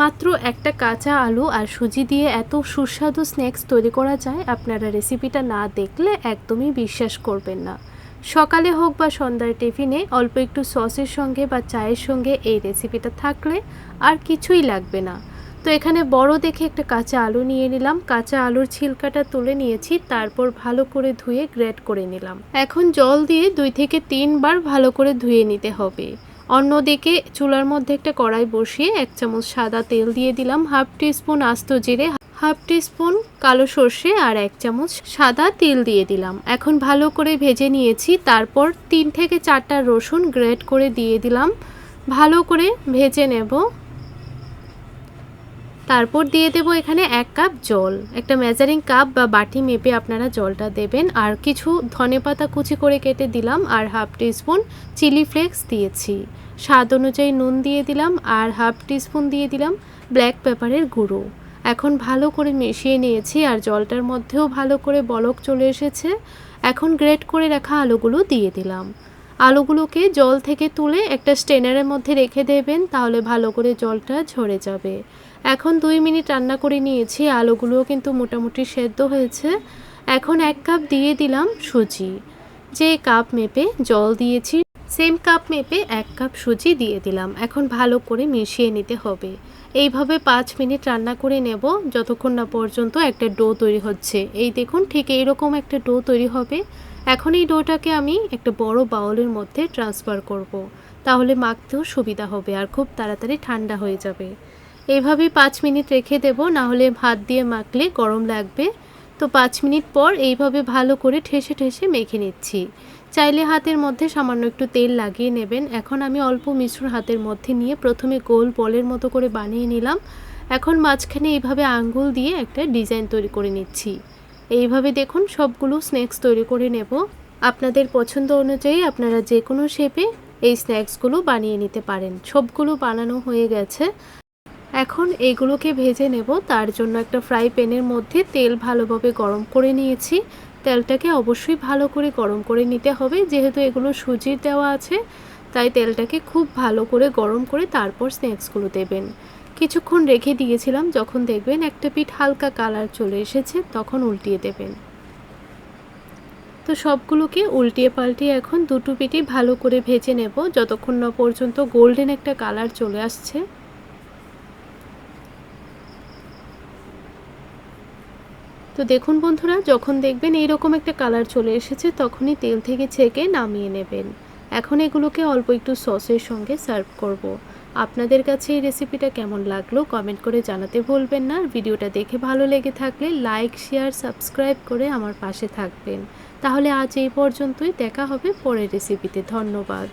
মাত্র একটা কাঁচা আলু আর সুজি দিয়ে এত সুস্বাদু স্ন্যাক্স তৈরি করা যায়, আপনারা রেসিপিটা না দেখলে একদমই বিশ্বাস করবেন না। সকালে হোক বা সন্ধ্যার টিফিনে অল্প একটু সসের সঙ্গে বা চায়ের সঙ্গে এই রেসিপিটা থাকলে আর কিছুই লাগবে না। তো এখানে বড় দেখে একটা কাঁচা আলু নিয়ে নিলাম, কাঁচা আলুর ছিলকাটা তুলে নিয়েছি, তারপর ভালো করে ধুয়ে গ্রেট করে নিলাম। এখন জল দিয়ে 2 থেকে 3 বার ভালো করে ধুয়ে নিতে হবে। অন্যদিকে চুলার মধ্যে একটা কড়াই বসিয়ে 1 চামচ সাদা তেল দিয়ে দিলাম, হাফ টিস্পুন আস্ত জিরে, হাফ টিস্পুন কালো সর্ষে আর 1 চামচ সাদা তিল দিয়ে দিলাম। এখন ভালো করে ভেজে নিয়েছি, তারপর 3 থেকে 4টা রসুন গ্রেট করে দিয়ে দিলাম, ভালো করে ভেজে নেব। তারপর দিয়ে দেব এখানে 1 কাপ জল, একটা মেজারিং কাপ বা বাটি মেপে আপনারা জলটা দেবেন। আর কিছু ধনেপাতা কুচি করে কেটে দিলাম আর হাফ টিস্পুন চিলি ফ্লেক্স দিয়েছি। স্বাদ অনুযায়ী নুন দিয়ে দিলাম আর হাফ টিস্পুন দিয়ে দিলাম ব্ল্যাক পেপারের গুঁড়ো। এখন ভালো করে মিশিয়ে নিয়েছি আর জলটার মধ্যেও ভালো করে বলক চলে এসেছে। এখন গ্রেট করে রাখা আলুগুলো দিয়ে দিলাম। আলুগুলোকে জল থেকে তুলে একটা স্ট্রেনারের মধ্যে রেখে দেবেন, তাহলে ভালো করে জলটা ঝরে যাবে। এখন 2 মিনিট রান্না করে নিয়েছি, আলুগুলোও কিন্তু মোটামুটি সেদ্ধ হয়েছে। এখন 1 কাপ দিয়ে দিলাম সুজি, যে কাপ মেপে জল দিয়েছি সেম কাপ মেপে 1 কাপ সুজি দিয়ে দিলাম। এখন ভালো করে মিশিয়ে নিতে হবে। এইভাবে 5 মিনিট রান্না করে নেব, যতক্ষণ না পর্যন্ত একটা ডো তৈরি হচ্ছে। এই দেখুন, ঠিক এইরকম একটা ডো তৈরি হবে। এখন এই ডোটাকে আমি একটা বড় বাউলের মধ্যে ট্রান্সফার করব, তাহলে মাখতেও সুবিধা হবে আর খুব তাড়াতাড়ি ঠান্ডা হয়ে যাবে। এইভাবেই 5 মিনিট রেখে দেব, না হলে হাত দিয়ে মাখলে গরম লাগবে। তো 5 মিনিট পর এইভাবে ভালো করে ঠেসে ঠেসে মেখে নিচ্ছি। চাইলে হাতের মধ্যে সামান্য একটু তেল লাগিয়ে নেবেন। এখন আমি অল্প মিশ্রণ হাতের মধ্যে নিয়ে প্রথমে গোল বলের মতো করে বানিয়ে নিলাম। এখন মাঝখানে এইভাবে আঙ্গুল দিয়ে একটা ডিজাইন তৈরি করে নিচ্ছি। এইভাবে দেখুন সবগুলো স্ন্যাক্স তৈরি করে নেব। আপনাদের পছন্দ অনুযায়ী আপনারা যে কোনো শেপে এই স্ন্যাক্সগুলো বানিয়ে নিতে পারেন। সবগুলো বানানো হয়ে গেছে। এখন এগুলোকে ভেজে নেব। তার জন্য একটা ফ্রাই প্যানের মধ্যে তেল ভালোভাবে গরম করে নিয়েছি। তেলটাকে অবশ্যই ভালো করে গরম করে নিতে হবে, যেহেতু এগুলো সুজির দেওয়া আছে, তাই তেলটাকে খুব ভালো করে গরম করে তারপর স্ন্যাক্সগুলো দেবেন। কিছুক্ষণ রেখে দিয়েছিলাম, যখন দেখবেন একটা পিঠ হালকা কালার চলে এসেছে তখন উল্টিয়ে দেবেন। তো সবগুলোকে উল্টিয়ে পাল্টিয়ে এখন দুটো পিঠই ভালো করে ভেজে নেব, যতক্ষণ না পর্যন্ত গোল্ডেন একটা কালার চলে আসছে। তো দেখুন বন্ধুরা, যখন দেখবেন এইরকম একটা কালার চলে এসেছে তখনই তেল থেকে ছেঁকে নামিয়ে নেবেন। এখন এগুলোকে অল্প একটু সসের সঙ্গে সার্ভ করব। আপনাদের কাছে এই রেসিপিটা কেমন লাগলো কমেন্ট করে জানাতে ভুলবেন না। ভিডিওটা দেখে ভালো লেগে থাকলে লাইক, শেয়ার, সাবস্ক্রাইব করে আমার পাশে থাকবেন। তাহলে আজ এই পর্যন্তই, দেখা হবে পরের রেসিপিতে। ধন্যবাদ।